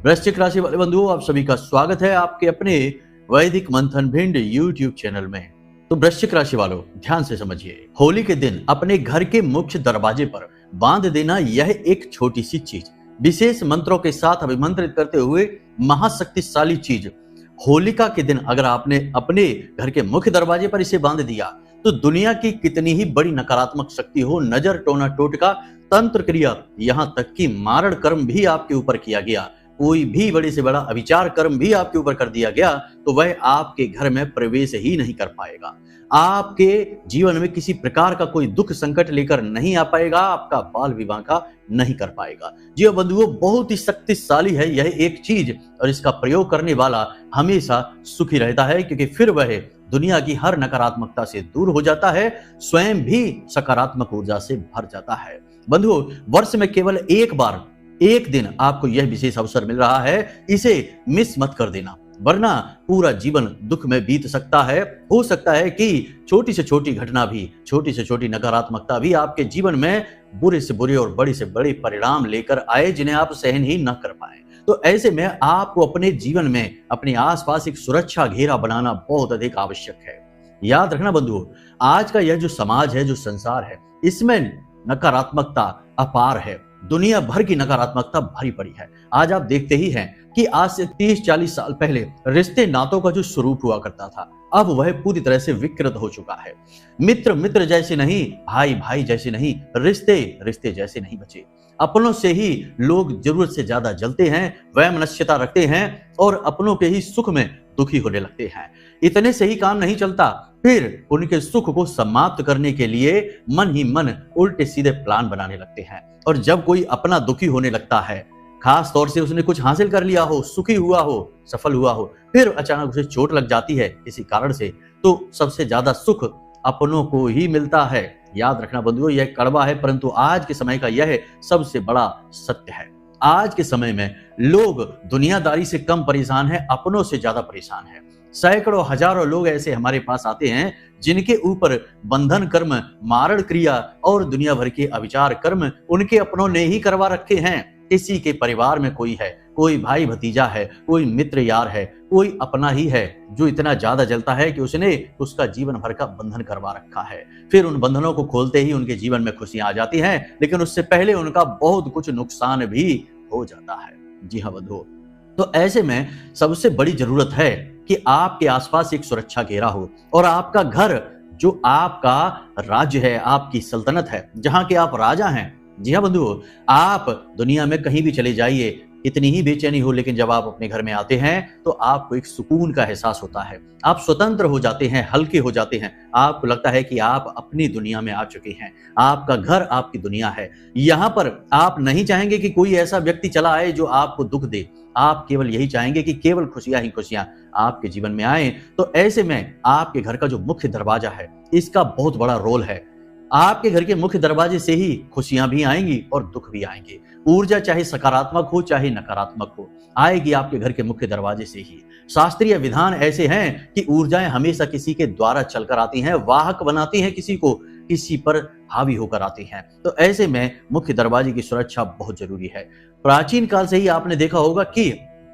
वृश्चिक राशि वाले बंधुओं, आप सभी का स्वागत है आपके अपने वैदिक मंथन भिंड यूट्यूब चैनल में। तो वृश्चिक राशि वालों, ध्यान से समझिए। होली के दिन अपने घर के मुख्य दरवाजे पर बांध देना यह एक छोटी सी चीज, विशेष मंत्रों के साथ अभिमंत्रित करते हुए महाशक्तिशाली चीज। होलिका के दिन अगर आपने अपने घर के मुख्य दरवाजे पर इसे बांध दिया तो दुनिया की कितनी ही बड़ी नकारात्मक शक्ति हो, नजर, टोना टोटका, तंत्र क्रिया, यहां तक कि मारण कर्म भी आपके ऊपर किया गया, कोई भी बड़े से बड़ा अविचार कर्म भी आपके ऊपर कर दिया गया, तो वह आपके घर में प्रवेश ही नहीं कर पाएगा। आपके जीवन में किसी प्रकार का कोई दुख संकट लेकर नहीं आ पाएगा, आपका बाल विवाह का नहीं कर पाएगा। जी बंधुओं, बहुत ही शक्तिशाली है यह एक चीज, और इसका प्रयोग करने वाला हमेशा सुखी रहता है, क्योंकि फिर वह दुनिया की हर नकारात्मकता से दूर हो जाता है, स्वयं भी सकारात्मक ऊर्जा से भर जाता है। बंधुओं, वर्ष में केवल एक बार, एक दिन आपको यह विशेष अवसर मिल रहा है, इसे मिस मत कर देना, वरना पूरा जीवन दुख में बीत सकता है। हो सकता है कि छोटी से छोटी घटना भी, छोटी से छोटी नकारात्मकता भी आपके जीवन में बुरे से बुरे और बड़े से बड़े परिणाम लेकर आए, जिन्हें आप सहन ही न कर पाए। तो ऐसे में आपको अपने जीवन में अपने आसपास एक सुरक्षा घेरा बनाना बहुत अधिक आवश्यक है। याद रखना बंधुओं, आज का यह जो समाज है, जो संसार है, इसमें नकारात्मकता अपार है, दुनिया भर की नकारात्मकता भरी पड़ी है। आज आप देखते ही हैं कि आज से 30-40 साल पहले रिश्ते नातों का जो स्वरूप हुआ करता था, अब वह पूरी तरह से विकृत हो चुका है। मित्र मित्र जैसे नहीं, भाई भाई जैसे नहीं, रिश्ते रिश्ते जैसे नहीं बचे। अपनों से ही लोग जरूरत से ज्यादा जलते हैं, वैमनस्यता रखते हैं और अपनों के ही सुख में दुखी होने लगते हैं। इतने से ही काम नहीं चलता, फिर उनके सुख को समाप्त करने के लिए मन ही मन उल्टे सीधे प्लान बनाने लगते हैं। और जब कोई अपना दुखी होने लगता है, खास तौर से उसने कुछ हासिल कर लिया हो, सुखी हुआ हो, सफल हुआ हो, फिर अचानक उसे चोट लग जाती है किसी कारण से, तो सबसे ज्यादा सुख अपनों को ही मिलता है। याद रखना बंधुओं, यह कड़वा है, परंतु आज के समय का यह सबसे बड़ा सत्य है। आज के समय में लोग दुनियादारी से कम परेशान हैं, अपनों से ज्यादा परेशान हैं। सैकड़ों हजारों लोग ऐसे हमारे पास आते हैं जिनके ऊपर बंधन कर्म, मारण क्रिया और दुनिया भर के अविचार कर्म उनके अपनों ने ही करवा रखे हैं। किसी के परिवार में कोई है, कोई भाई भतीजा है, कोई मित्र यार है, कोई अपना ही है जो इतना ज्यादा जलता है कि उसने उसका जीवन भर का बंधन करवा रखा है। फिर उन बंधनों को खोलते ही उनके जीवन में खुशियां आ जाती हैं, लेकिन उससे पहले उनका बहुत कुछ नुकसान भी हो जाता है। जी हाँ बंधुओं, तो ऐसे में सबसे बड़ी जरूरत है कि आपके आसपास एक सुरक्षा घेरा हो, और आपका घर जो आपका राज्य है, आपकी सल्तनत है, जहां के आप राजा हैं। जी हाँ बंधुओं, आप दुनिया में कहीं भी चले जाइए, कितनी ही बेचैनी हो, लेकिन जब आप अपने घर में आते हैं तो आपको एक सुकून का एहसास होता है। आप स्वतंत्र हो जाते हैं, हल्के हो जाते हैं, आपको लगता है कि आप अपनी दुनिया में आ चुके हैं। आपका घर आपकी दुनिया है। यहाँ पर आप नहीं चाहेंगे कि कोई ऐसा व्यक्ति चला आए जो आपको दुख दे, आप केवल यही चाहेंगे कि केवल खुशियां ही खुशियां आपके जीवन में आए। तो ऐसे में आपके घर का जो मुख्य दरवाजा है, इसका बहुत बड़ा रोल है। आपके घर के मुख्य दरवाजे से ही खुशियां भी आएंगी और दुख भी आएंगे। ऊर्जा चाहे सकारात्मक हो चाहे नकारात्मक हो, आएगी आपके घर के मुख्य दरवाजे से ही। शास्त्रीय विधान ऐसे हैं कि ऊर्जाएं हमेशा किसी के द्वारा चलकर आती हैं, वाहक बनाती हैं किसी को, किसी पर हावी होकर आती हैं। तो ऐसे में मुख्य दरवाजे की सुरक्षा बहुत जरूरी है। प्राचीन काल से ही आपने देखा होगा कि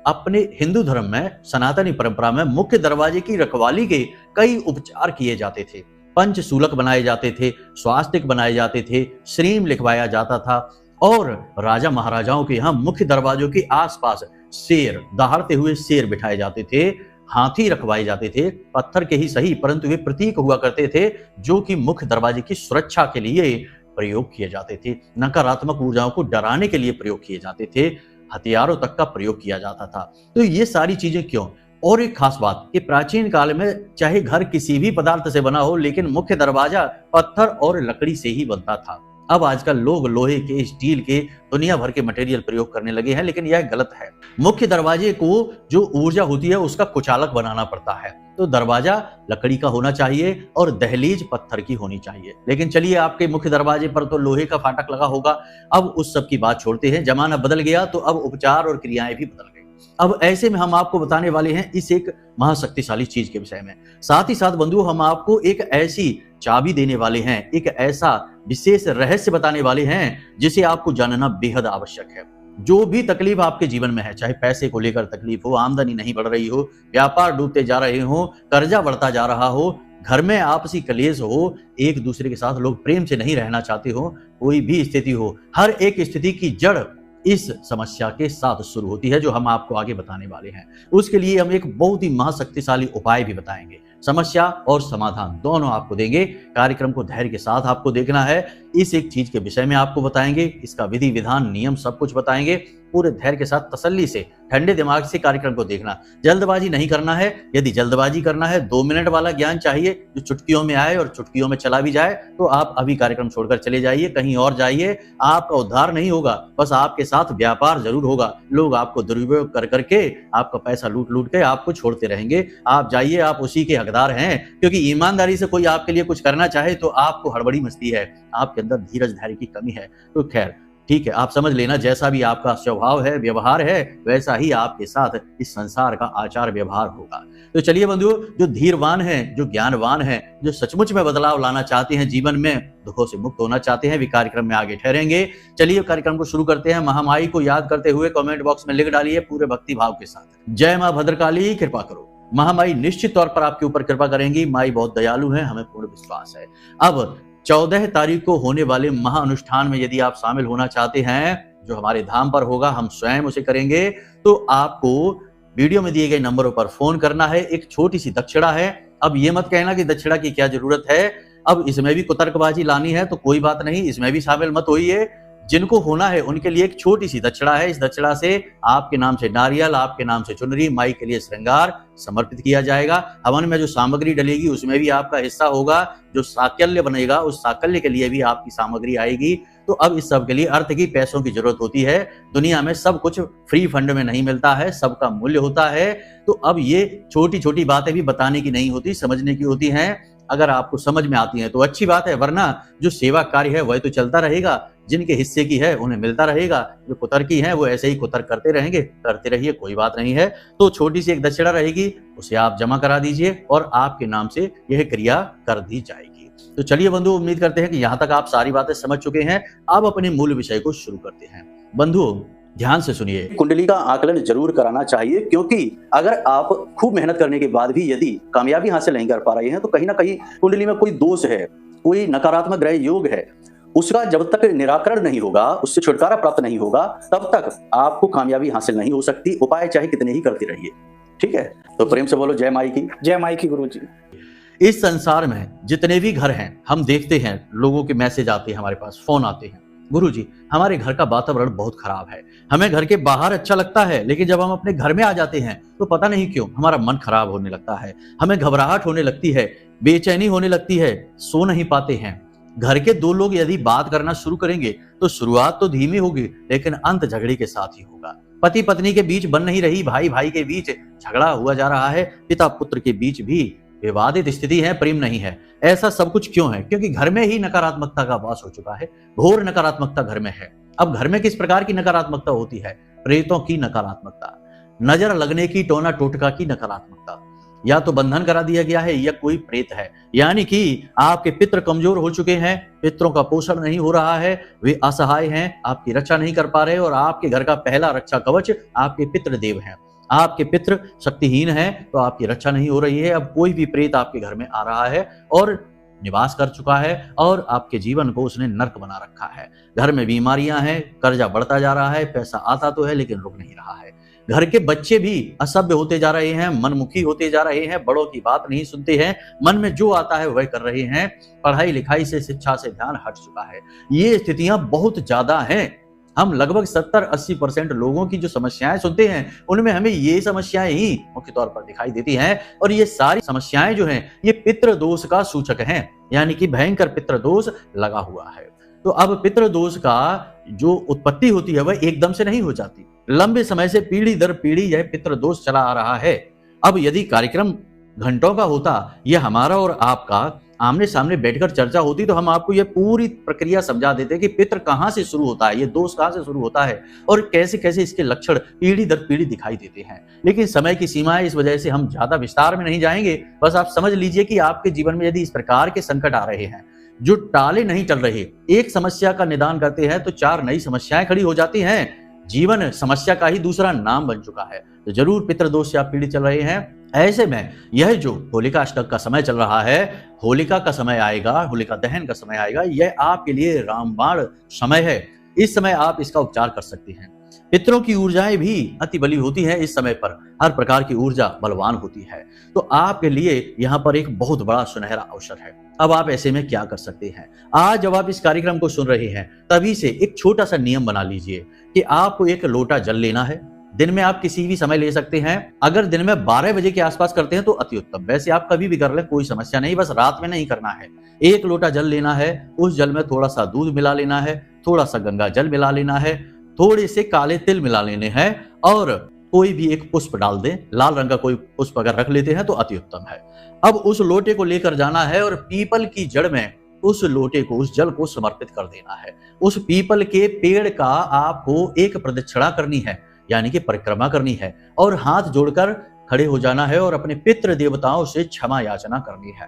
अपने हिंदू धर्म में, सनातनी परंपरा में मुख्य दरवाजे की रखवाली के कई उपचार किए जाते थे। पंचशूलक बनाए जाते थे, स्वास्तिक बनाए जाते थे, श्रीम लिखवाया जाता था, और राजा महाराजाओं के यहाँ मुख्य दरवाजों के आसपास शेर, दहाड़ते हुए शेर बिठाए जाते थे, हाथी रखवाए जाते थे, पत्थर के ही सही, परंतु वे प्रतीक हुआ करते थे जो कि मुख्य दरवाजे की सुरक्षा के लिए प्रयोग किए जाते थे, नकारात्मक ऊर्जाओं को डराने के लिए प्रयोग किए जाते थे, हथियारों तक का प्रयोग किया जाता था। तो ये सारी चीजें क्यों? और एक खास बात कि प्राचीन काल में चाहे घर किसी भी पदार्थ से बना हो, लेकिन मुख्य दरवाजा पत्थर और लकड़ी से ही बनता था। अब आजकल लोग लोहे के, स्टील के, दुनिया भर के मटेरियल प्रयोग करने लगे हैं, लेकिन यह गलत है। मुख्य दरवाजे को जो ऊर्जा होती है उसका कुचालक बनाना पड़ता है, तो दरवाजा लकड़ी का होना चाहिए और दहलीज पत्थर की होनी चाहिए। लेकिन चलिए, आपके मुख्य दरवाजे पर तो लोहे का फाटक लगा होगा। अब उस सब की बात छोड़ते हैं, जमाना बदल गया तो अब उपचार और क्रियाएं भी बदल गई। अब ऐसे में हम आपको बताने वाले हैं इस एक महाशक्तिशाली चीज के विषय में। साथ ही साथ बंधुओं, हम आपको एक ऐसी चाबी देने वाले हैं, एक ऐसा विशेष रहस्य बताने वाले हैं जिसे आपको जानना बेहद आवश्यक है। जो भी तकलीफ आपके जीवन में है, चाहे पैसे को लेकर तकलीफ हो, आमदनी नहीं बढ़ रही हो, व्यापार डूबते जा रहे हो, कर्जा बढ़ता जा रहा हो, घर में आपसी कलेश हो, एक दूसरे के साथ लोग प्रेम से नहीं रहना चाहते हो, कोई भी स्थिति हो, हर एक स्थिति की जड़ इस समस्या के साथ शुरू होती है, जो हम आपको आगे बताने वाले हैं। उसके लिए हम एक बहुत ही महाशक्तिशाली उपाय भी बताएंगे, समस्या और समाधान दोनों आपको देंगे। कार्यक्रम को धैर्य के साथ आपको देखना है। इस एक चीज के विषय में आपको बताएंगे, इसका विधि विधान नियम सब कुछ बताएंगे। पूरे धैर्य के साथ तसल्ली से ठंडे दिमाग से कार्यक्रम को देखना, जल्दबाजी नहीं करना है। यदि जल्दबाजी करना है, 2 मिनट वाला ज्ञान चाहिए जो चुटकियों में आए और चुटकियों में चला भी जाए, तो आप अभी कार्यक्रम छोड़कर चले जाइए, कहीं और जाइए। आपका उद्धार नहीं होगा, बस आपके साथ व्यापार जरूर होगा। लोग आपको दुरुपयोग कर करके आपका पैसा लूट लूट के आपको छोड़ते रहेंगे। आप जाइए, आप उसी के हकदार हैं, क्योंकि ईमानदारी से कोई आपके लिए कुछ करना चाहे तो आपको हड़बड़ी मचती है, आपके अंदर धीरज धैर्य की कमी है। तो खैर ठीक है, आप समझ लेना, जैसा भी आपका स्वभाव है, व्यवहार है, वैसा ही आपके साथ इस संसार का आचार व्यवहार होगा। तो चलिए बंधुओं, जो धीरवान हैं, जो ज्ञानवान हैं, जो सचमुच में बदलाव लाना चाहते हैं, जीवन में दुखों से मुक्त होना चाहते हैं, वे कार्यक्रम में आगे ठहरेंगे। चलिए कार्यक्रम को शुरू करते हैं। महामाई को याद करते हुए कमेंट बॉक्स में लिख डालिए पूरे भक्ति भाव के साथ, जय मां भद्रकाली, कृपा करो। महामाई निश्चित तौर पर आपके ऊपर कृपा करेंगी। माई बहुत दयालु है, हमें पूर्ण विश्वास है। अब 14 तारीख को होने वाले महाअनुष्ठान में यदि आप शामिल होना चाहते हैं, जो हमारे धाम पर होगा, हम स्वयं उसे करेंगे, तो आपको वीडियो में दिए गए नंबरों पर फोन करना है। एक छोटी सी दक्षिणा है। अब ये मत कहना कि दक्षिणा की क्या जरूरत है, अब इसमें भी कुतर्कबाजी लानी है तो कोई बात नहीं, इसमें भी शामिल मत होइए। जिनको होना है उनके लिए एक छोटी सी दक्षिणा है। इस दक्षिणा से आपके नाम से नारियल, आपके नाम से चुनरी, माई के लिए श्रृंगार समर्पित किया जाएगा। हवन में जो सामग्री डलेगी उसमें भी आपका हिस्सा होगा। जो साकल्य बनेगा उस साकल्य के लिए भी आपकी सामग्री आएगी। तो अब इस सब के लिए अर्थ की, पैसों की जरूरत होती है। दुनिया में सब कुछ फ्री फंड में नहीं मिलता है, सबका मूल्य होता है। तो अब ये छोटी छोटी बातें भी बताने की नहीं होती, समझने की होती हैं। अगर आपको समझ में आती है तो अच्छी बात है, वरना जो सेवा कार्य है वह तो चलता रहेगा। जिनके हिस्से की है उन्हें मिलता रहेगा, जो कुतर की है वो ऐसे ही कुतर करते रहेंगे। करते रहिए, कोई बात नहीं है। तो छोटी सी एक दक्षिणा रहेगी, उसे आप जमा करा दीजिए और आपके नाम से यह क्रिया कर दी जाएगी। तो चलिए बंधु, उम्मीद करते हैं कि यहाँ तक आप सारी बातें समझ चुके हैं। अब अपने मूल विषय को शुरू करते हैं। बंधु ध्यान से सुनिए, कुंडली का आकलन जरूर कराना चाहिए, क्योंकि अगर आप खूब मेहनत करने के बाद भी यदि कामयाबी हासिल नहीं कर पा रहे हैं तो कहीं ना कहीं कुंडली में कोई दोष है, कोई नकारात्मक ग्रह योग है। उसका जब तक निराकरण नहीं होगा, उससे छुटकारा प्राप्त नहीं होगा, तब तक आपको कामयाबी हासिल नहीं हो सकती। उपाय चाहे कितने ही करते रहिए, ठीक है। तो प्रेम से बोलो जय माई की। जय माई की गुरुजी। इस संसार में जितने भी घर हैं, हम देखते हैं लोगों के मैसेज आते हैं, हमारे पास फोन आते हैं, गुरुजी हमारे घर का वातावरण बहुत खराब है। हमें घर के बाहर अच्छा लगता है, लेकिन जब हम अपने घर में आ जाते हैं तो पता नहीं क्यों हमारा मन खराब होने लगता है, हमें घबराहट होने लगती है, बेचैनी होने लगती है, सो नहीं पाते हैं। घर के 2 लोग यदि बात करना शुरू करेंगे तो शुरुआत तो धीमी होगी, लेकिन अंत झगड़े के साथ ही होगा। पति पत्नी के बीच बन नहीं रही, भाई भाई के बीच झगड़ा हुआ जा रहा है, पिता पुत्र के बीच भी विवादित स्थिति है, प्रेम नहीं है। ऐसा सब कुछ क्यों है? क्योंकि घर में ही नकारात्मकता का वास हो चुका है, घोर नकारात्मकता घर में है। अब घर में किस प्रकार की नकारात्मकता होती है? प्रेतों की नकारात्मकता, नजर लगने की, टोना टोटका की नकारात्मकता, या तो बंधन करा दिया गया है या कोई प्रेत है, यानी कि आपके पितृ कमजोर हो चुके हैं, पितरों का पोषण नहीं हो रहा है, वे असहाय हैं, आपकी रक्षा नहीं कर पा रहे, और आपके घर का पहला रक्षा कवच आपके पितृ देव हैं। आपके पितृ शक्तिहीन हैं तो आपकी रक्षा नहीं हो रही है। अब कोई भी प्रेत आपके घर में आ रहा है और निवास कर चुका है और आपके जीवन को उसने नर्क बना रखा है। घर में बीमारियां हैं, कर्जा बढ़ता जा रहा है, पैसा आता तो है लेकिन रुक नहीं रहा है। घर के बच्चे भी असभ्य होते जा रहे हैं, मनमुखी होते जा रहे हैं, बड़ों की बात नहीं सुनते हैं, मन में जो आता है वह कर रहे हैं, पढ़ाई लिखाई से, शिक्षा से ध्यान हट चुका है। ये स्थितियां बहुत ज्यादा हैं। हम लगभग 70-80% लोगों की जो समस्याएं सुनते हैं उनमें हमें ये समस्याएं ही मुख्य तौर पर दिखाई देती हैं, और ये सारी समस्याएं जो हैं ये पितृ दोष का सूचक हैं, यानी कि भयंकर पितृ दोष लगा हुआ है। तो अब पितृ दोष का जो उत्पत्ति होती है वह एकदम से नहीं हो जाती, लंबे समय से पीढ़ी दर पीढ़ी यह पितृ दोष चला आ रहा है। अब यदि कार्यक्रम घंटों का होता, यह हमारा और आपका आमने सामने बैठकर चर्चा होती, तो हम आपको यह पूरी प्रक्रिया समझा देते कि पितृ कहां से शुरू होता है, ये दोष कहां से शुरू होता है और कैसे कैसे इसके लक्षण पीढ़ी दर पीढ़ी दिखाई देते हैं। लेकिन समय की सीमा है, इस वजह से हम ज्यादा विस्तार में नहीं जाएंगे। बस आप समझ लीजिए कि आपके जीवन में यदि इस प्रकार के संकट आ रहे हैं जो टाले नहीं टल रहे, एक समस्या का निदान करते हैं तो 4 नई समस्याएं खड़ी हो जाती हैं। जीवन समस्या का ही दूसरा नाम बन चुका है। तो जरूर पितृदोष से आप पीड़ित चल रहे हैं। ऐसे में यह जो होलिका अष्टक का समय चल रहा है, होलिका का समय आएगा, होलिका दहन का समय आएगा, यह आपके लिए रामबाण समय है। इस समय आप इसका उपचार कर सकते हैं। पितरों की ऊर्जाएं भी अति बली होती हैं। इस समय पर हर प्रकार की ऊर्जा बलवान होती है। तो आपके लिए यहाँ पर एक बहुत बड़ा सुनहरा अवसर है। अब आप ऐसे में क्या कर सकते हैं? आज जब आप इस कार्यक्रम को सुन रहे हैं, तभी से एक छोटा सा नियम बना लीजिए कि आपको एक लोटा जल लेना है। दिन में आप किसी भी समय ले सकते हैं। अगर दिन में 12 बजे के आसपास करते हैं तो अति उत्तम। वैसे आप कभी भी कर लें, कोई समस्या नहीं, बस रात में नहीं करना है। एक लोटा जल लेना है, उस जल में थोड़ा सा दूध मिला लेना है, थोड़ा सा गंगा जल मिला लेना है, थोड़े से काले तिल मिला लेने हैं और कोई भी एक पुष्प डाल दें। लाल रंग का कोई पुष्प अगर रख लेते हैं तो अति उत्तम है। अब उस लोटे को लेकर जाना है और पीपल की जड़ में उस लोटे को, उस जल को समर्पित कर देना है। उस पीपल के पेड़ का आपको एक प्रदक्षिणा करनी है, यानी कि परिक्रमा करनी है, और हाथ जोड़कर खड़े हो जाना है और अपने पितृ देवताओं से क्षमा याचना करनी है।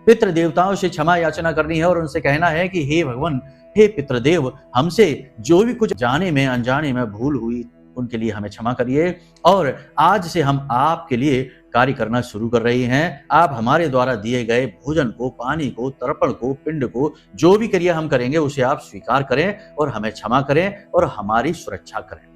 पितृ देवताओं से क्षमा याचना करनी है और उनसे कहना है कि हे भगवान, हे पितृदेव, हमसे जो भी कुछ जाने में अनजाने में भूल हुई उनके लिए हमें क्षमा करिए। और आज से हम आपके लिए कार्य करना शुरू कर रहे हैं। आप हमारे द्वारा दिए गए भोजन को, पानी को, तर्पण को, पिंड को, जो भी क्रिया हम करेंगे उसे आप स्वीकार करें और हमें क्षमा करें और हमारी सुरक्षा करें।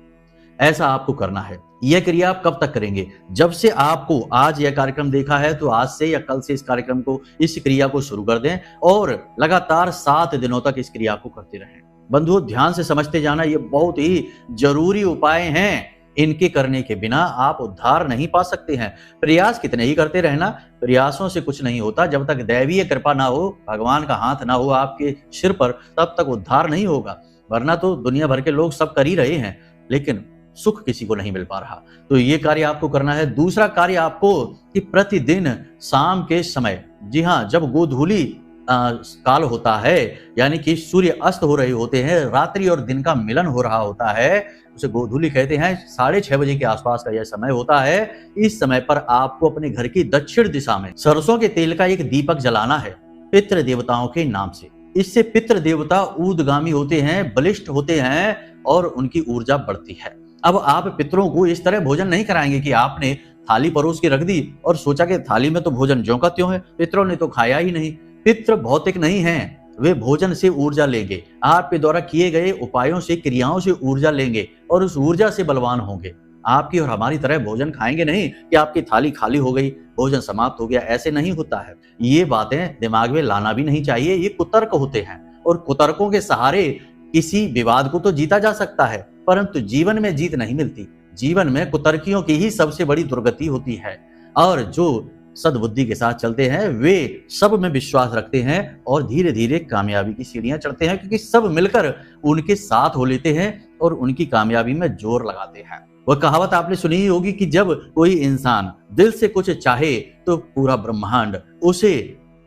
ऐसा आपको करना है। यह क्रिया आप कब तक करेंगे? जब से आपको आज यह कार्यक्रम देखा है तो आज से या कल से इस कार्यक्रम को, इस क्रिया को शुरू कर दें और लगातार 7 दिनों तक इस क्रिया को करते रहें। बंधुओं, ध्यान से समझते जाना, ये बहुत ही जरूरी उपाय हैं। इनके करने के बिना आप उद्धार नहीं पा सकते हैं। प्रयास कितने ही करते रहना, प्रयासों से कुछ नहीं होता। जब तक दैवीय कृपा ना हो, भगवान का हाथ ना हो आपके सिर पर, तब तक उद्धार नहीं होगा। वरना तो दुनिया भर के लोग सब कर ही रहे हैं, लेकिन सुख किसी को नहीं मिल पा रहा। तो ये कार्य आपको करना है। दूसरा कार्य आपको कि प्रतिदिन शाम के समय, जी हाँ, जब गोधूली काल होता है, यानी कि सूर्य अस्त हो रहे होते हैं, रात्रि और दिन का मिलन हो रहा होता है, उसे गोधूली कहते हैं। 6:30 बजे के आसपास का यह समय होता है। इस समय पर आपको अपने घर की दक्षिण दिशा में सरसों के तेल का एक दीपक जलाना है पितृ देवताओं के नाम से। इससे पितृ देवता ऊर्ध्वगामी होते हैं, बलिष्ठ होते हैं और उनकी ऊर्जा बढ़ती है। अब आप पितरों को इस तरह भोजन नहीं कराएंगे कि आपने थाली परोस के रख दी और सोचा कि थाली में तो भोजन ज्यों का त्यों है, पितरों ने तो खाया ही नहीं। पितृ भौतिक नहीं हैं, वे भोजन से ऊर्जा लेंगे। आपके द्वारा किए गए उपायों से, क्रियाओं से ऊर्जा लेंगे और उस ऊर्जा से बलवान होंगे। आपकी और हमारी तरह भोजन खाएंगे नहीं कि आपकी थाली खाली हो गई, भोजन समाप्त हो गया, ऐसे नहीं होता है। ये बातें दिमाग में लाना भी नहीं चाहिए। ये कुतर्क होते हैं और कुतर्कों के सहारे किसी विवाद को तो जीता जा सकता है, परंतु जीवन में जीत नहीं मिलती। जीवन में कुतर्कियों की ही सबसे बड़ी दुर्गति होती है। और जो सद्बुद्धि के साथ चलते हैं वे सब में विश्वास रखते हैं और धीरे धीरे कामयाबी की सीढ़ियां चढ़ते हैं, क्योंकि सब मिलकर उनके साथ हो लेते हैं और उनकी कामयाबी में जोर लगाते हैं। वह कहावत आपने सुनी ही होगी कि जब कोई इंसान दिल से कुछ चाहे तो पूरा ब्रह्मांड उसे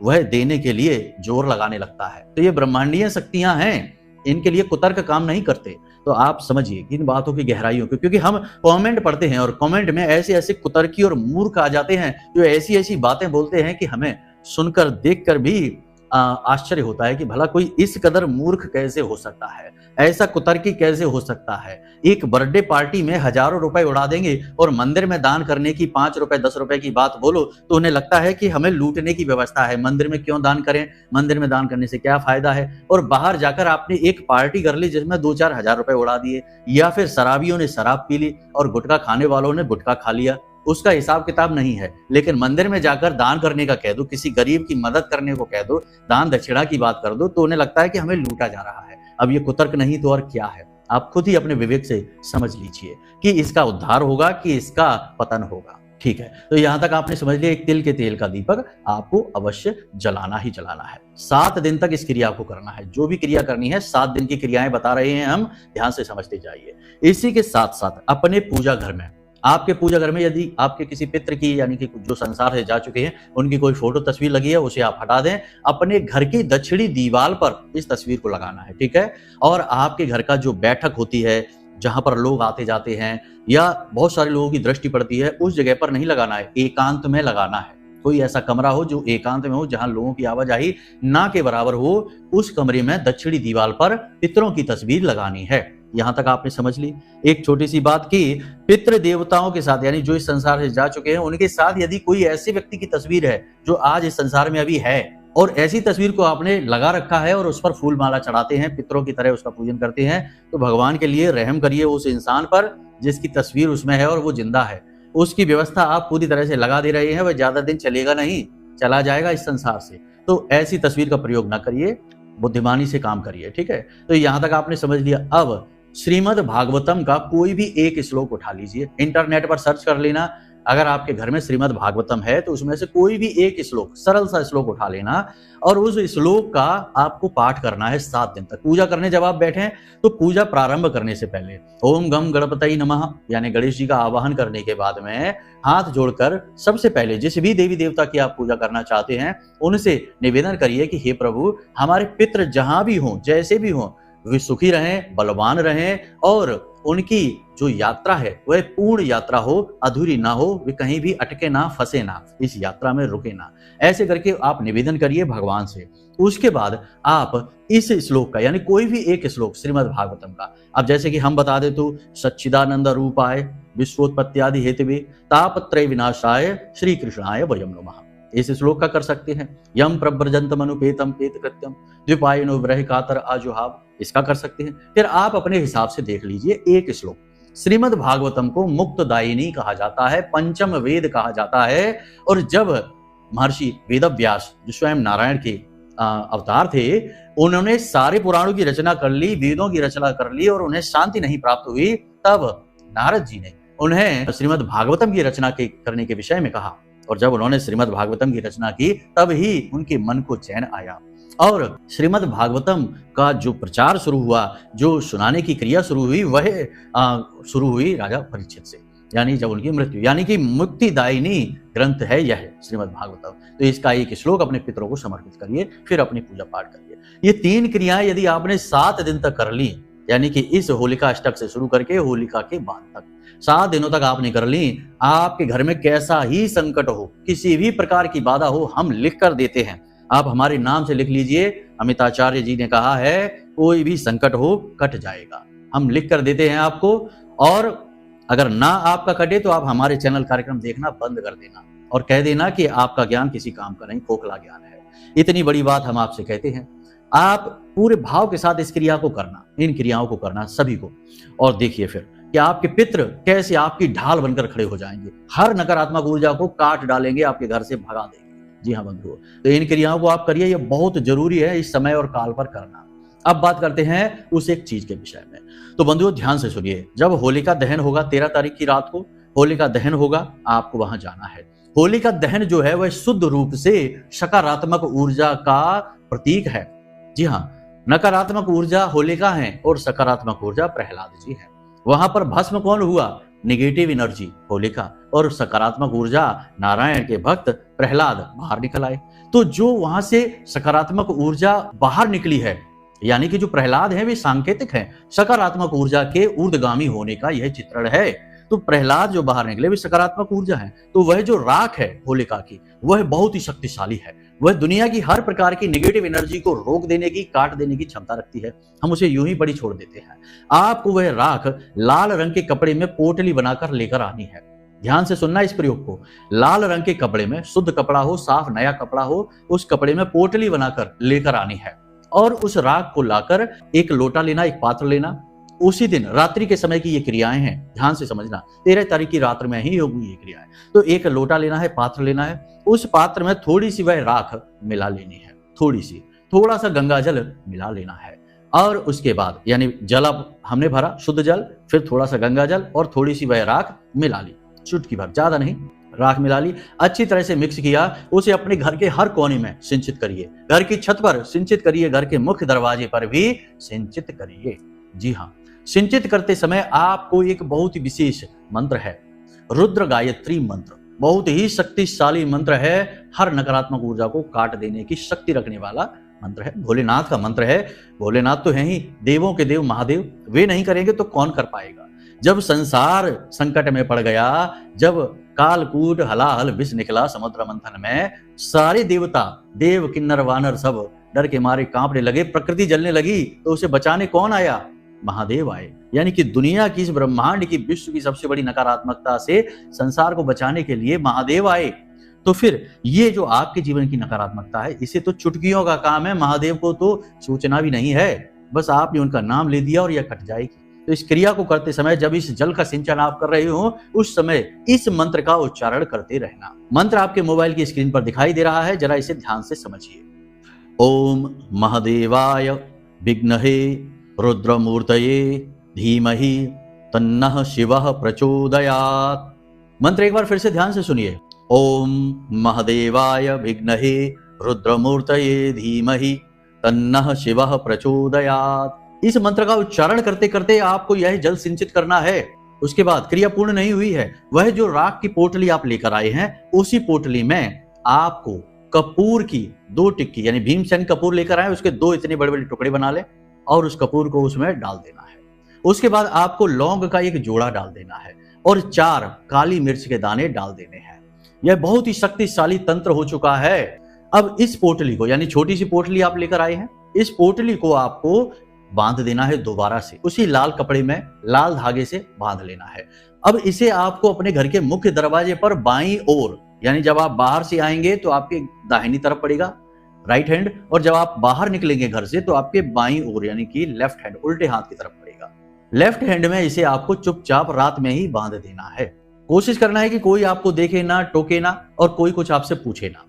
वह देने के लिए जोर लगाने लगता है। तो ये ब्रह्मांडीय शक्तियां हैं, इनके लिए कुतर्क काम नहीं करते। तो आप समझिए इन बातों की गहराइयों को, क्योंकि हम कमेंट पढ़ते हैं और कमेंट में ऐसे ऐसे कुतर्की और मूर्ख आ जाते हैं जो ऐसी ऐसी बातें बोलते हैं कि हमें सुनकर देखकर भी आश्चर्य होता है कि भला कोई इस कदर मूर्ख कैसे हो सकता है, ऐसा कुतर्की कैसे हो सकता है। एक बर्थडे पार्टी में हजारों रुपए उड़ा देंगे और मंदिर में दान करने की 5 रुपए 10 रुपए की बात बोलो तो उन्हें लगता है कि हमें लूटने की व्यवस्था है, मंदिर में क्यों दान करें, मंदिर में दान करने से क्या फायदा है। और बाहर जाकर आपने एक पार्टी कर ली जिसमें 2-4 हजार रुपए उड़ा दिए, या फिर शराबियों ने शराब पी ली और गुटखा खाने वालों ने गुटखा खा लिया, उसका हिसाब किताब नहीं है। लेकिन मंदिर में जाकर दान करने का कह दो, किसी गरीब की मदद करने को कह दो, दान दक्षिणा की बात कर दो, तो उन्हें लगता है कि हमें लूटा जा रहा है। अब ये कुतर्क नहीं तो और क्या है? आप खुद ही अपने विवेक से समझ लीजिए कि इसका उद्धार होगा कि इसका पतन होगा। ठीक है, तो यहां तक आपने समझ लिया। एक तिल के तेल का दीपक आपको अवश्य जलाना ही जलाना है। 7 दिन तक इस क्रिया को करना है। जो भी क्रिया करनी है 7 दिन की क्रियाएं बता रहे हैं हम, ध्यान से समझते जाइए। इसी के साथ साथ अपने पूजा घर में, आपके पूजा घर में यदि आपके किसी पितृ की, यानी कि जो संसार से जा चुके हैं, उनकी कोई फोटो तस्वीर लगी है उसे आप हटा दें। अपने घर की दक्षिणी दीवार पर इस तस्वीर को लगाना है, ठीक है। और आपके घर का जो बैठक होती है, जहां पर लोग आते जाते हैं या बहुत सारे लोगों की दृष्टि पड़ती है, उस जगह पर नहीं लगाना है, एकांत में लगाना है। कोई ऐसा कमरा हो जो एकांत में हो, जहां लोगों की आवाजाही ना के बराबर हो, उस कमरे में दक्षिणी दीवार पर पितरों की तस्वीर लगानी है। यहां तक आपने समझ ली। एक छोटी सी बात की, पितृ देवताओं के साथ यानी जो इस संसार से जा चुके हैं उनके साथ यदि कोई ऐसे व्यक्ति की तस्वीर है जो आज इस संसार में अभी है और ऐसी तस्वीर को आपने लगा रखा है और उस पर फूल माला चढ़ाते हैं, पितरों की तरह उसका पूजन करते हैं, तो भगवान के लिए रहम करिए उस इंसान पर जिसकी तस्वीर उसमें है और वो जिंदा है। उसकी व्यवस्था आप पूरी तरह से लगा दे रहे हैं, वह ज्यादा दिन चलेगा नहीं, चला जाएगा इस संसार से। तो ऐसी तस्वीर का प्रयोग ना करिए, बुद्धिमानी से काम करिए, ठीक है। तो यहां तक आपने समझ लिया। अब श्रीमद् भागवतम का कोई भी एक श्लोक उठा लीजिए, इंटरनेट पर सर्च कर लेना, अगर आपके घर में श्रीमद् भागवतम है तो उसमें से कोई भी एक श्लोक, सरल सा श्लोक उठा लेना और उस श्लोक का आपको पाठ करना है 7 दिन तक। पूजा करने जब आप बैठे तो पूजा प्रारंभ करने से पहले ओम गम गणपतये नमः यानी गणेश जी का आवाहन करने के बाद में हाथ जोड़कर सबसे पहले जिस भी देवी देवता की आप पूजा करना चाहते हैं उनसे निवेदन करिए कि हे प्रभु, हमारे पितृ जहां भी हों, जैसे भी हों, वे सुखी रहें, बलवान रहें और उनकी जो यात्रा है वह पूर्ण यात्रा हो, अधूरी ना हो, वे कहीं भी अटके ना, फंसे ना, इस यात्रा में रुके ना। ऐसे करके आप निवेदन करिए भगवान से। उसके बाद आप इस श्लोक का यानी कोई भी एक श्लोक श्रीमद् भागवतम का, अब जैसे कि हम बता दे तो सच्चिदानंद रूपाय विश्वोत्पत्त्यादि हेतवे तापत्रय विनाशाय श्री कृष्णाय वयम नमः, इस श्लोक का कर सकते हैं। यम प्रव्रजंतम अनुपेतम पेत कृत्यम द्विपायनो ब्रह कातर आजुहाव, इसका कर सकते हैं। फिर आप अपने हिसाब से देख लीजिए एक श्लोक। श्रीमद् भागवतम को मुक्तदायिनी कहा जाता है, पंचम वेद कहा जाता है। और जब महर्षि वेदव्यास जो स्वयं नारायण के अवतार थे, उन्होंने सारे पुराणों की रचना कर ली, वेदों की रचना कर ली और उन्हें शांति नहीं प्राप्त हुई, तब नारद जी ने उन्हें श्रीमद् भागवतम की रचना करने के विषय में कहा। और जब उन्होंने श्रीमद् भागवतम की रचना की तब ही उनके मन को चैन आया और श्रीमद् भागवतम का जो प्रचार शुरू हुआ, जो सुनाने की क्रिया शुरू हुई, वह शुरू हुई राजा परीक्षित से, यानी जब उनकी मृत्यु, यानी कि मुक्तिदायिनी ग्रंथ है यह श्रीमद् भागवतम। तो इसका एक श्लोक अपने पितरों को समर्पित करिए, फिर अपनी पूजा पाठ करिए। ये 3 क्रियाएं यदि आपने 7 दिन तक कर ली, यानी कि इस होलिका अष्टक से शुरू करके होलिका के बाद तक 7 दिनों तक आपने कर ली, आपके घर में कैसा ही संकट हो, किसी भी प्रकार की बाधा हो, हम लिख कर देते हैं। आप हमारे नाम से लिख लीजिए, अमिताचार्य जी ने कहा है कोई भी संकट हो कट जाएगा, हम लिख कर देते हैं आपको। और अगर ना आपका कटे तो आप हमारे चैनल कार्यक्रम देखना बंद कर देना और कह देना कि आपका ज्ञान किसी काम का नहीं, खोखला ज्ञान है। इतनी बड़ी बात हम आपसे कहते हैं, आप पूरे भाव के साथ इस क्रिया को करना, इन क्रियाओं को करना सभी को। और देखिए फिर कि आपके पितृ कैसे आपकी ढाल बनकर खड़े हो जाएंगे, हर नकारात्मक ऊर्जा को काट डालेंगे, आपके घर से भगा देंगे। जी हाँ बंधुओं, तो इन क्रियाओं को आप करिए, ये बहुत जरूरी है इस समय और काल पर करना। अब बात करते हैं उस एक चीज के विषय में। तो बंधुओं ध्यान से सुनिए, जब होलिका दहन होगा 13 तारीख की रात को होलिका दहन होगा, आपको वहां जाना है। होलिका दहन जो है वह शुद्ध रूप से सकारात्मक ऊर्जा का प्रतीक है। जी हाँ, नकारात्मक ऊर्जा होलिका है और सकारात्मक ऊर्जा प्रहलाद जी है। वहां पर भस्म कौन हुआ? नेगेटिव एनर्जी होलिका, और सकारात्मक ऊर्जा नारायण के भक्त प्रहलाद बाहर निकल आए। तो जो वहां से सकारात्मक ऊर्जा बाहर निकली है, यानी कि जो प्रहलाद है वे सांकेतिक हैं सकारात्मक ऊर्जा के ऊर्ध्वगामी होने का, यह चित्रण है। तो प्रहलाद जो बाहर निकले वे सकारात्मक ऊर्जा है। तो वह जो राख है होलिका की, वह बहुत ही शक्तिशाली है। वह दुनिया की हर प्रकार की नेगेटिव एनर्जी को रोक देने की, काट देने की क्षमता रखती है। हम उसे यूं ही बड़ी छोड़ देते हैं। आपको वह राख लाल रंग के कपड़े में पोटली बनाकर लेकर आनी है। ध्यान से सुनना इस प्रयोग को। लाल रंग के कपड़े में, शुद्ध कपड़ा हो, साफ नया कपड़ा हो, उस कपड़े में पोटली बनाकर लेकर आनी है और उस राख को लाकर एक लोटा लेना, एक पात्र लेना। उसी दिन रात्रि के समय की ये क्रियाएं हैं, ध्यान से समझना। 13 तारीख की रात्र में ही होगी ये क्रियाएं। तो एक लोटा लेना है, पात्र लेना है, उस पात्र में थोड़ी सी वह राख मिला लेनी है, थोड़ी सी, थोड़ा सा गंगा जल मिला लेना है। और उसके बाद यानी जल अब हमने भरा, शुद्ध जल, फिर थोड़ा सा गंगा जल और थोड़ी सी वह राख मिला ली, चुटकी भर, ज्यादा नहीं, राख मिला ली, अच्छी तरह से मिक्स किया। उसे अपने घर के हर कोने में सिंचित करिए, घर की छत पर सिंचित करिए, घर के मुख्य दरवाजे पर भी सिंचित करिए। जी हाँ, सिंचित करते समय आपको एक बहुत ही विशेष मंत्र है, रुद्र गायत्री मंत्र, बहुत ही शक्तिशाली मंत्र है, हर नकारात्मक ऊर्जा को काट देने की शक्ति रखने वाला मंत्र है। भोलेनाथ का मंत्र है। भोलेनाथ तो है ही देवों के देव महादेव, वे नहीं करेंगे तो कौन कर पाएगा। जब संसार संकट में पड़ गया, जब कालकूट हलाहल विष निकला समुद्र मंथन में, सारे देवता, देव किन्नर वानर सब डर के मारे कांपने लगे, प्रकृति जलने लगी, तो उसे बचाने कौन आया? महादेव आए। यानी कि दुनिया की, इस ब्रह्मांड की, विश्व की सबसे बड़ी नकारात्मकता से संसार को बचाने के लिए महादेव आए। तो फिर ये जो आपके जीवन की नकारात्मकता है, इसे तो चुटकियों का काम है, महादेव को तो सूचना भी नहीं है। बस आपने उनका नाम ले दिया और यह कट जाएगी। तो इस क्रिया को करते समय, जब इस जल का सिंचन आप कर रहे हो, उस समय इस मंत्र का उच्चारण करते रहना। मंत्र आपके मोबाइल की स्क्रीन पर दिखाई दे रहा है, जरा इसे ध्यान से समझिए। ओम महादेवाय विघ्नहे रुद्रमूर्तये धीमहि तन्नः शिवः प्रचोदयात्। मंत्र एक बार फिर से ध्यान से सुनिए। ओम महादेवाय विघ्नहे रुद्रमूर्तये धीमहि तन्नः शिवः प्रचोदयात्। इस मंत्र का उच्चारण करते करते आपको यह जल सिंचित करना है। उसके बाद क्रिया पूर्ण नहीं हुई है, वह जो राख की पोटली आप लेकर आए हैं, उसी पोटली में आपको कपूर की 2 टिक्की, यानी भीमसेन कपूर लेकर आए, उसके 2 इतने बड़े बड़े टुकड़े बना ले और उस कपूर को उसमें डाल देना है। उसके बाद आपको लौंग का एक जोड़ा डाल देना है और 4 काली मिर्च के दाने डाल देने हैं। यह बहुत ही शक्तिशाली तंत्र हो चुका है। अब इस पोटली को, यानी छोटी सी पोटली आप लेकर आए हैं, इस पोटली को आपको बांध देना है दोबारा से, उसी लाल कपड़े में लाल धागे से बांध लेना है। अब इसे आपको अपने घर के मुख्य दरवाजे पर बाईं ओर, यानी जब आप बाहर से आएंगे तो आपके दाहिनी तरफ पड़ेगा, राइट हैंड, और जब आप बाहर निकलेंगे घर से तो आपके बाईं ओर, यानी कि लेफ्ट हैंड, उल्टे हाथ की तरफ पड़ेगा। लेफ्ट हैंड में इसे आपको चुपचाप रात में ही बांध देना है। कोशिश करना है कि कोई आपको देखे ना, टोके ना और कोई कुछ आपसे पूछे ना।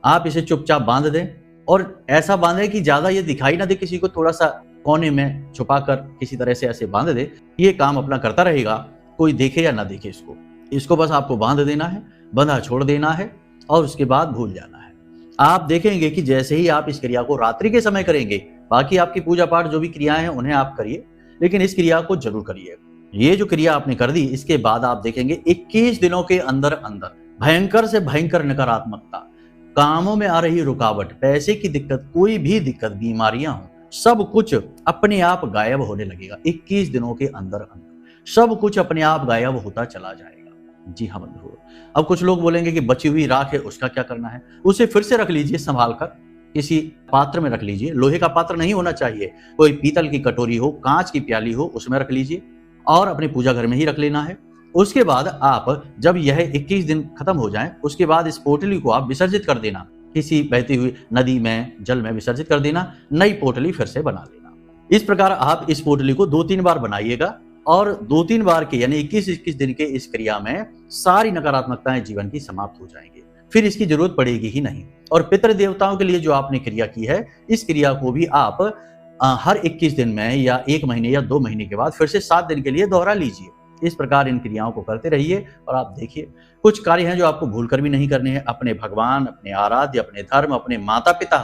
आप इसे चुपचाप बांध दें और ऐसा बांधे कि ज्यादा ये दिखाई ना दे किसी को, थोड़ा सा कोने में छुपाकर किसी तरह से ऐसे बांध दे। ये काम अपना करता रहेगा, कोई देखे या ना देखे इसको बस आपको बांध देना है, बंधा छोड़ देना है और उसके बाद भूल जाना है। आप देखेंगे कि जैसे ही आप इस क्रिया को रात्रि के समय करेंगे, बाकी आपकी पूजा पाठ जो भी क्रियाएं हैं उन्हें आप करिए, लेकिन इस क्रिया को जरूर करिए। ये जो क्रिया आपने कर दी, इसके बाद आप देखेंगे 21 दिनों के अंदर अंदर भयंकर से भयंकर नकारात्मकता, कामों में आ रही रुकावट, पैसे की दिक्कत, कोई भी दिक्कत, बीमारियां हो, सब कुछ अपने आप गायब होने लगेगा। 21 दिनों के अंदर अंदर सब कुछ अपने आप गायब होता चला जाएगा। जी हाँ बंधुओं, अब कुछ लोग बोलेंगे कि बची हुई राख है, उसका क्या करना है? उसे फिर से रख लीजिए, संभाल कर किसी पात्र में रख लीजिए। लोहे का पात्र नहीं होना चाहिए, कोई पीतल की कटोरी हो, कांच की प्याली हो, उसमें रख लीजिए और अपने पूजा घर में ही रख लेना है। उसके बाद आप जब यह 21 दिन खत्म हो जाएं, उसके बाद इस पोटली को आप विसर्जित कर देना, किसी बहती हुई नदी में, जल में विसर्जित कर देना, नई पोटली फिर से बना लेना। इस प्रकार आप इस पोटली को 2-3 बार बनाइएगा और 2-3 बार के, यानी 21-21 दिन के इस क्रिया में सारी नकारात्मकताएं जीवन की समाप्त हो जाएंगी। फिर इसकी जरूरत पड़ेगी ही नहीं। और पितृ देवताओं के लिए जो आपने क्रिया की है, इस क्रिया को भी आप हर 21 दिन में या 1 महीने या 2 महीने के बाद फिर से 7 दिन के लिए दोहरा लीजिए। इस प्रकार इन क्रियाओं को करते रहिए और आप देखिए कुछ कार्य हैं जो आपको भूलकर भी नहीं करने हैं। अपने भगवान, अपने आराध्य, अपने धर्म, अपने माता पिता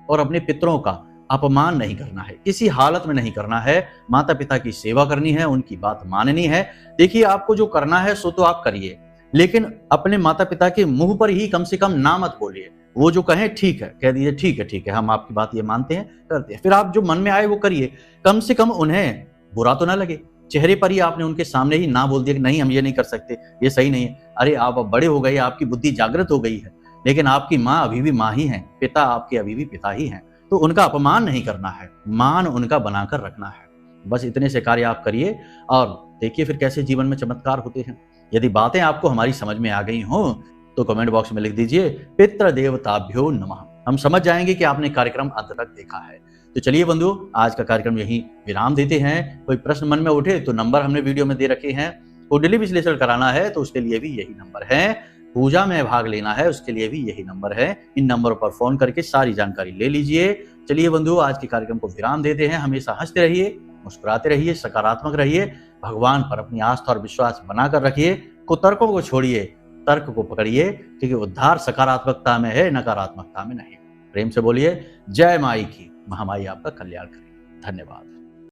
और अपने पितरों का अपमान नहीं करना है, किसी हालत में नहीं करना है। माता पिता की सेवा करनी है, उनकी बात माननी है। देखिए आपको जो करना है सो तो आप करिए, लेकिन अपने माता पिता के मुंह पर ही कम से कम ना मत बोलिए। वो जो कहें ठीक है, कह दीजिए ठीक है, हम आपकी बात ये मानते हैं, करते हैं। फिर आप जो मन में आए वो करिए, कम से कम उन्हें बुरा तो ना लगे। चेहरे पर ही आपने उनके सामने ही ना बोल दिया कि नहीं हम ये नहीं कर सकते, ये सही नहीं है। अरे आप अब बड़े हो गए, आपकी बुद्धि जागृत हो गई है, लेकिन आपकी माँ अभी भी माँ ही है, पिता आपके अभी भी पिता ही हैं, तो उनका अपमान नहीं करना है, मान उनका बनाकर रखना है। बस इतने से कार्य आप करिए और देखिए फिर कैसे जीवन में चमत्कार होते हैं। यदि बातें आपको हमारी समझ में आ गई हों तो कमेंट बॉक्स में लिख दीजिए पितृ देवताभ्यो नमः। हम समझ जाएंगे कि आपने कार्यक्रम अंत तक देखा है। तो चलिए बंधुओं, आज का कार्यक्रम यहीं विराम देते हैं। कोई प्रश्न मन में उठे तो नंबर हमने वीडियो में दे रखे हैं। कुंडली विश्लेषण कराना है तो उसके लिए भी यही नंबर है। पूजा में भाग लेना है उसके लिए भी यही नंबर है। इन नंबरों पर फोन करके सारी जानकारी ले लीजिए। चलिए बंधुओं, आज के कार्यक्रम को विराम देते हैं। हमेशा हंसते रहिए, मुस्कुराते रहिए, सकारात्मक रहिए, भगवान पर अपनी आस्था और विश्वास बनाकर रखिए। कुतर्कों को छोड़िए, तर्क को पकड़िए, क्योंकि उद्धार सकारात्मकता में है, नकारात्मकता में नहीं। प्रेम से बोलिए जय माई की, महामाई आपका कल्याण करे। धन्यवाद।